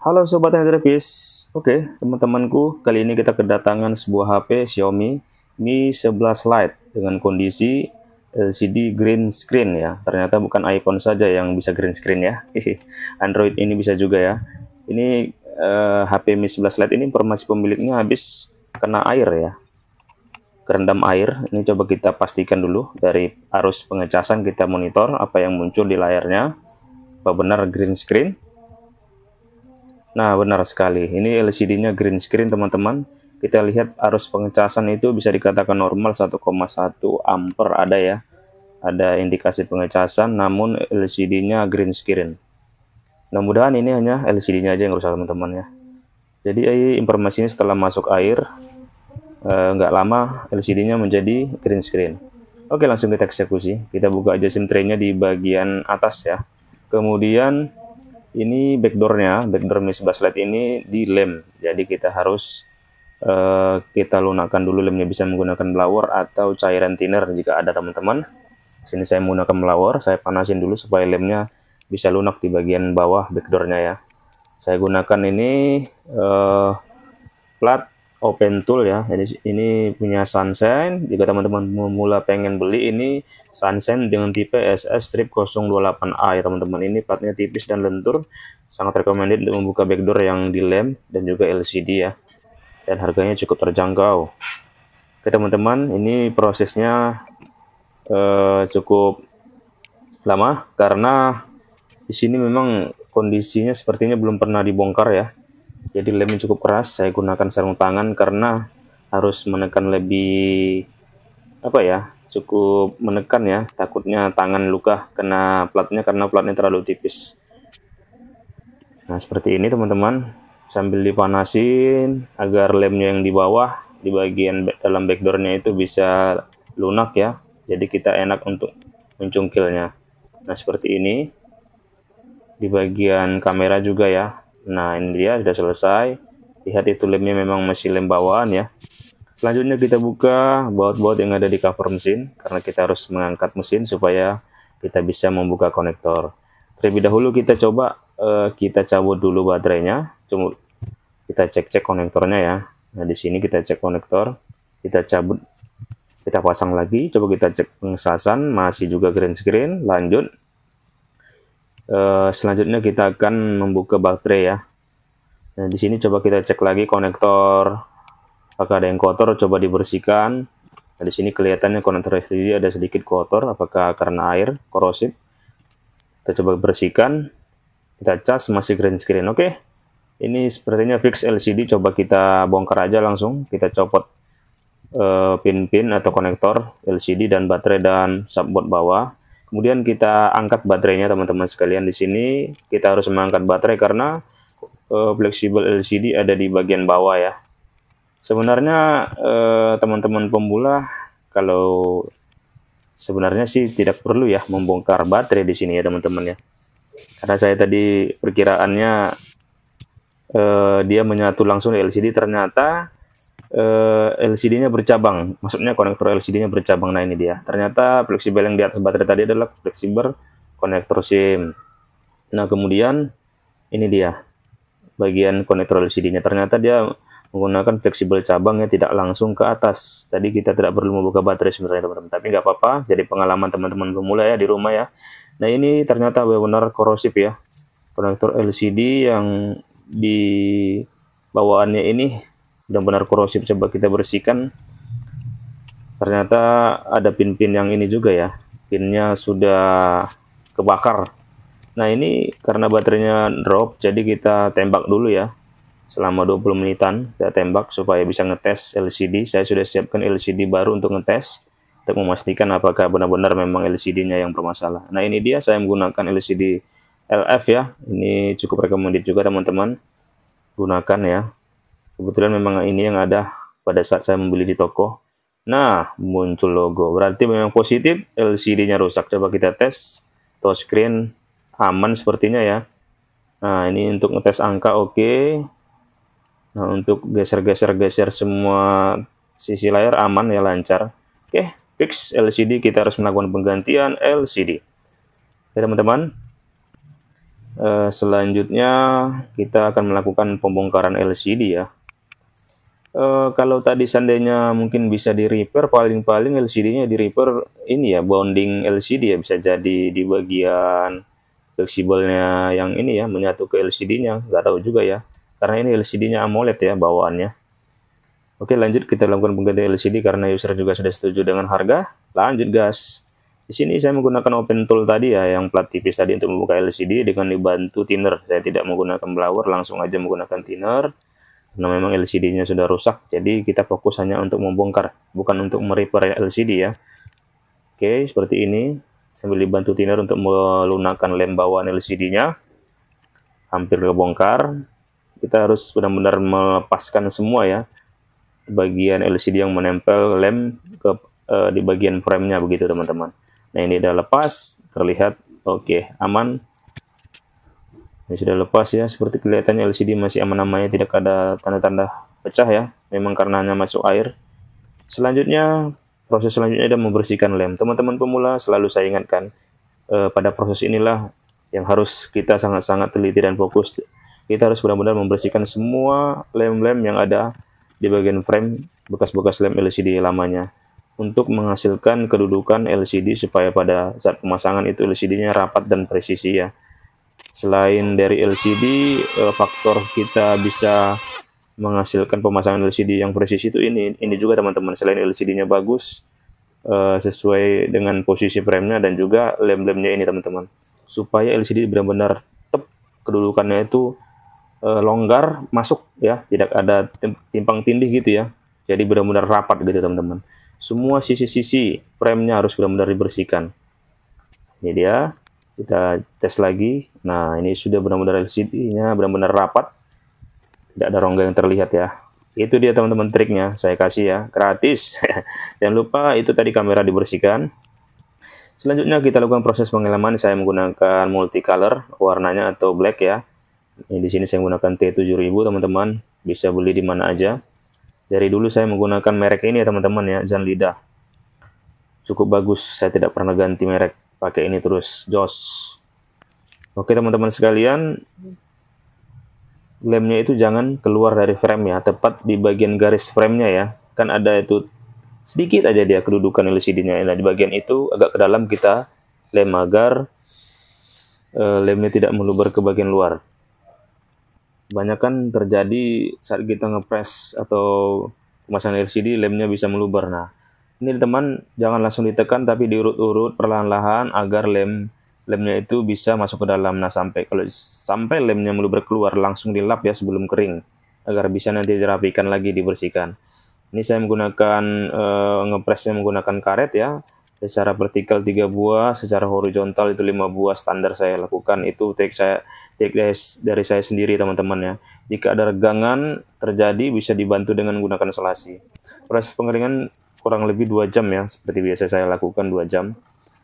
Halo sobat Enervis. Oke, teman-temanku, kali ini kita kedatangan sebuah HP Xiaomi Mi 11 Lite dengan kondisi LCD green screen ya. Ternyata bukan iPhone saja yang bisa green screen ya. Android ini bisa juga ya. Ini HP Mi 11 Lite ini informasi pemiliknya habis kena air ya. Kerendam air. Ini coba kita pastikan dulu dari arus pengecasan, kita monitor apa yang muncul di layarnya. Apa benar green screen? Nah, benar sekali. Ini LCD-nya green screen, teman-teman. Kita lihat arus pengecasan itu bisa dikatakan normal 1,1 ampere ada ya. Ada indikasi pengecasan, namun LCD-nya green screen. Mudah-mudahan ini hanya LCD-nya aja yang rusak, teman-teman ya. Jadi informasinya setelah masuk air, nggak lama LCD-nya menjadi green screen. Oke, langsung kita eksekusi. Kita buka aja SIM tray-nya di bagian atas ya. Kemudian ini backdoor Mi 11 Lite ini dilem, jadi kita harus kita lunakkan dulu lemnya, bisa menggunakan blower atau cairan thinner jika ada, teman-teman. Sini saya menggunakan blower, saya panasin dulu supaya lemnya bisa lunak di bagian bawah backdoornya ya. Saya gunakan ini plat open tool ya. Jadi ini punya Sunshine. Jika teman-teman memula pengen beli ini Sunshine dengan tipe SS strip 028A ya teman-teman. Ini platnya tipis dan lentur, sangat recommended untuk membuka backdoor yang dilem dan juga LCD ya. Dan harganya cukup terjangkau. Oke teman-teman, ini prosesnya cukup lama karena di sini memang kondisinya sepertinya belum pernah dibongkar ya. Jadi lemnya cukup keras, saya gunakan sarung tangan karena harus menekan lebih cukup menekan ya, takutnya tangan luka kena platnya karena platnya terlalu tipis. Nah seperti ini teman-teman, sambil dipanasin agar lemnya yang di bawah di bagian dalam backdoornya itu bisa lunak ya, jadi kita enak untuk mencungkilnya. Nah seperti ini di bagian kamera juga ya. Nah ini dia sudah selesai. Lihat itu lemnya memang masih lem bawaan ya. Selanjutnya kita buka baut-baut yang ada di cover mesin, karena kita harus mengangkat mesin supaya kita bisa membuka konektor. Terlebih dahulu kita coba kita cabut dulu baterainya. Cuma kita cek-cek konektornya ya. Nah di sini kita cek konektor, kita cabut, kita pasang lagi. Coba kita cek pengecasan, masih juga green screen. Lanjut. Selanjutnya kita akan membuka baterai ya. Nah di sini coba kita cek lagi konektor, apakah ada yang kotor, coba dibersihkan. Nah di sini kelihatannya konektor LCD ada sedikit kotor, apakah karena air korosif. Kita coba bersihkan, kita cas, masih green screen. Oke, ini sepertinya fix LCD. Coba kita bongkar aja langsung, kita copot pin-pin atau konektor LCD dan baterai dan subboard bawah. Kemudian kita angkat baterainya teman-teman sekalian. Di sini kita harus mengangkat baterai karena fleksibel LCD ada di bagian bawah ya. Sebenarnya teman-teman pemula kalau sebenarnya sih tidak perlu ya membongkar baterai di sini ya teman-teman ya. Karena saya tadi perkiraannya dia menyatu langsung di LCD, ternyata LCD-nya bercabang, maksudnya konektor LCD-nya bercabang. Nah ini dia, ternyata fleksibel yang di atas baterai tadi adalah fleksibel konektor SIM. Nah kemudian ini dia bagian konektor LCD-nya, ternyata dia menggunakan fleksibel cabang yang tidak langsung ke atas. Tadi kita tidak perlu membuka baterai sebenarnya teman-teman, tapi nggak apa-apa, jadi pengalaman teman-teman pemula ya di rumah ya. Nah ini ternyata benar-benar korosif ya, konektor LCD yang di bawaannya ini benar-benar korosif. Coba kita bersihkan, ternyata ada pin-pin yang ini juga ya, pinnya sudah kebakar. Nah ini karena baterainya drop, jadi kita tembak dulu ya selama 20 menitan. Kita tembak supaya bisa ngetes LCD. Saya sudah siapkan LCD baru untuk ngetes, untuk memastikan apakah benar-benar memang LCD-nya yang bermasalah. Nah ini dia, saya menggunakan LCD LF ya, ini cukup recommended juga teman-teman gunakan ya. Kebetulan memang ini yang ada pada saat saya membeli di toko. Nah, muncul logo. Berarti memang positif, LCD-nya rusak. Coba kita tes. Touchscreen aman sepertinya ya. Nah, ini untuk ngetes angka oke. Nah, untuk geser-geser semua sisi layar aman ya, lancar. Oke, fix LCD. Kita harus melakukan penggantian LCD. Oke, teman-teman. Selanjutnya kita akan melakukan pembongkaran LCD ya. Kalau tadi seandainya mungkin bisa di repair, paling-paling LCD-nya di repair ini ya, bonding LCD ya, bisa jadi di bagian fleksibelnya yang ini ya, menyatu ke LCD-nya, nggak tahu juga ya, karena ini LCD-nya AMOLED ya bawaannya. Oke, lanjut kita lakukan penggantian LCD karena user juga sudah setuju dengan harga. Lanjut gas. Di sini saya menggunakan open tool tadi ya, yang plat tipis tadi untuk membuka LCD dengan dibantu thinner. Saya tidak menggunakan blower, langsung aja menggunakan thinner. Karena memang LCD-nya sudah rusak, jadi kita fokus hanya untuk membongkar, bukan untuk merepair LCD ya. Oke, seperti ini. Sambil dibantu thinner untuk melunakkan lem bawaan LCD-nya. Hampir kebongkar. Kita harus benar-benar melepaskan semua ya, bagian LCD yang menempel lem ke di bagian frame-nya begitu teman-teman. Nah, ini udah lepas, terlihat oke, aman. Ini sudah lepas ya, seperti kelihatannya LCD masih aman-aman, tidak ada tanda-tanda pecah ya, memang karena hanya masuk air. Selanjutnya, proses selanjutnya adalah membersihkan lem. Teman-teman pemula, selalu saya ingatkan, pada proses inilah yang harus kita sangat-sangat teliti dan fokus. Kita harus benar-benar membersihkan semua lem-lem yang ada di bagian frame, bekas-bekas lem LCD lamanya, untuk menghasilkan kedudukan LCD supaya pada saat pemasangan itu LCD-nya rapat dan presisi ya. Selain dari LCD, faktor kita bisa menghasilkan pemasangan LCD yang presisi itu ini juga teman-teman. Selain LCD-nya bagus, sesuai dengan posisi frame-nya dan juga lem-lemnya ini teman-teman, supaya LCD benar-benar tetap kedudukannya itu longgar masuk ya, tidak ada timpang tindih gitu ya. Jadi benar-benar rapat gitu teman-teman. Semua sisi-sisi frame-nya harus benar-benar dibersihkan. Ini dia. Kita tes lagi. Nah, ini sudah benar-benar LCD-nya benar-benar rapat. Tidak ada rongga yang terlihat ya. Itu dia teman-teman triknya. Saya kasih ya, gratis. Jangan lupa itu tadi kamera dibersihkan. Selanjutnya kita lakukan proses pengelaman. Saya menggunakan multicolor warnanya atau black ya. Ini di sini saya menggunakan T7000 teman-teman. Bisa beli di mana aja. Dari dulu saya menggunakan merek ini ya teman-teman ya, Zanlida. Cukup bagus. Saya tidak pernah ganti merek. Pakai ini terus, jos. Oke teman-teman sekalian, lemnya itu jangan keluar dari frame ya, tepat di bagian garis frame-nya ya. Kan ada itu sedikit aja dia kedudukan LCD-nya. Nah, di bagian itu agak ke dalam kita lem agar lemnya tidak meluber ke bagian luar. Banyak kan terjadi saat kita ngepres atau pemasangan LCD, lemnya bisa meluber. Nah, ini teman, jangan langsung ditekan tapi diurut-urut perlahan-lahan agar lemnya itu bisa masuk ke dalam. Nah, kalau sampai lemnya meluber keluar, langsung dilap ya sebelum kering agar bisa nanti dirapikan lagi, dibersihkan. Ini saya menggunakan ngepresnya menggunakan karet ya. Secara vertikal 3 buah, secara horizontal itu 5 buah standar saya lakukan. Itu trik dari saya sendiri teman-teman ya. Jika ada regangan terjadi bisa dibantu dengan menggunakan selasi. Proses pengeringan kurang lebih 2 jam ya, seperti biasa saya lakukan 2 jam.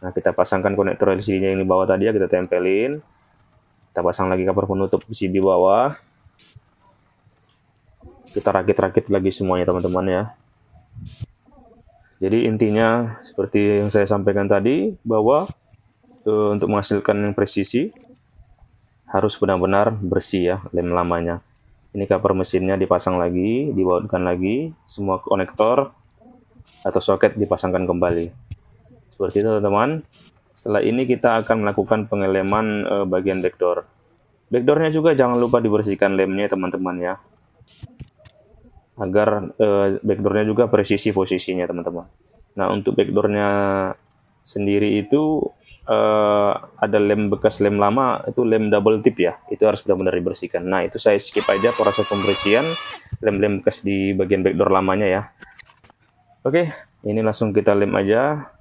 Nah, kita pasangkan konektor LCD-nya yang di bawah tadi ya, kita tempelin. Kita pasang lagi cover penutup PCB bawah. Kita rakit-rakit lagi semuanya teman-teman ya. Jadi intinya seperti yang saya sampaikan tadi, bahwa untuk menghasilkan yang presisi harus benar-benar bersih ya lem lamanya. Ini cover mesinnya dipasang lagi, dibautkan lagi, semua konektor atau soket dipasangkan kembali. Seperti itu teman-teman. Setelah ini kita akan melakukan pengeleman bagian backdoor. Backdoornya juga jangan lupa dibersihkan lemnya teman-teman ya, agar backdoornya juga presisi posisinya teman-teman. Nah, untuk backdoornya sendiri itu ada bekas lem lama, itu lem double tip ya, itu harus benar-benar dibersihkan. Nah, itu saya skip aja proses pembersihan lem-lem bekas di bagian backdoor lamanya ya. Oke, ini langsung kita lem aja,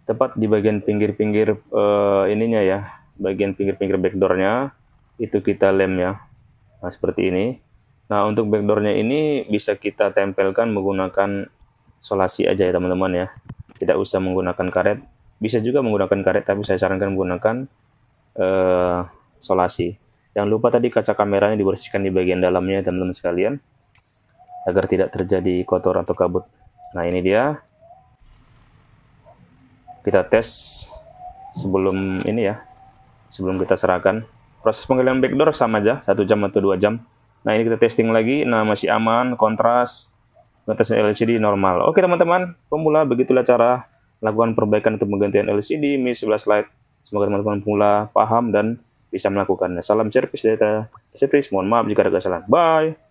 tepat di bagian pinggir-pinggir ininya ya, bagian pinggir-pinggir backdoornya itu kita lem ya. Nah, seperti ini. Nah, untuk backdoornya ini bisa kita tempelkan menggunakan solasi aja ya teman-teman ya, tidak usah menggunakan karet. Bisa juga menggunakan karet, tapi saya sarankan menggunakan solasi. Jangan lupa tadi kaca kameranya dibersihkan di bagian dalamnya teman-teman sekalian, agar tidak terjadi kotor atau kabut. Nah, ini dia. Kita tes sebelum ini ya, sebelum kita serahkan. Proses pengalihan backdoor sama aja, 1 jam atau 2 jam. Nah, ini kita testing lagi. Nah, masih aman, kontras, ngetes LCD normal. Oke teman-teman, pemula begitulah cara lakukan perbaikan untuk penggantian LCD Mi 11 Lite. Semoga teman-teman pemula paham dan bisa melakukannya. Salam servis data servis. Mohon maaf jika ada kesalahan. Bye.